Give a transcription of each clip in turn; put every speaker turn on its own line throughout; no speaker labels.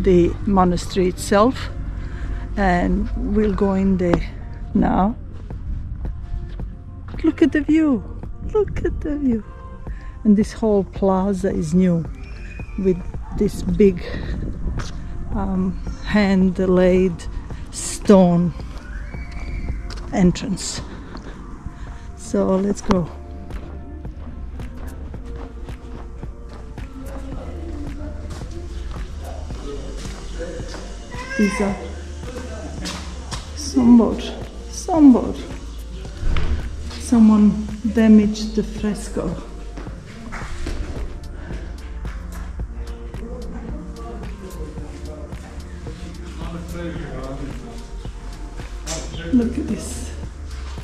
the monastery itself, and we'll go in there now. Look at the view, look at the view. And this whole plaza is new with this big hand-laid stone entrance. So let's go. These are someone damaged the fresco. Look at this,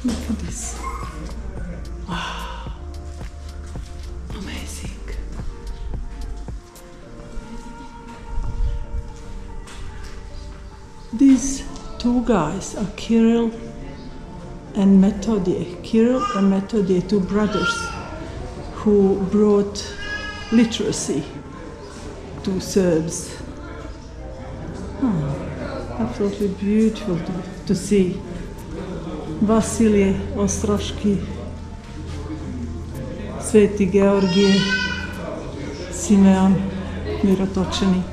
look at this. Wow, amazing. These two guys are Kirill and Methodie. Kirill and Methodie, two brothers who brought literacy to Serbs. Absolutely beautiful to see. Vasilije Ostroški, Sveti Georgije, Simeon Mirotočeni.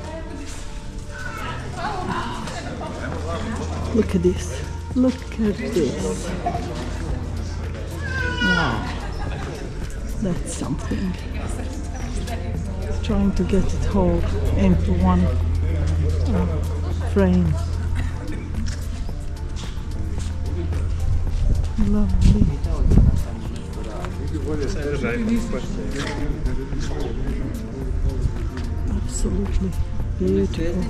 Look at this, look at this. Wow, that's something. Trying to get it all into one frame. Lovely. Absolutely beautiful.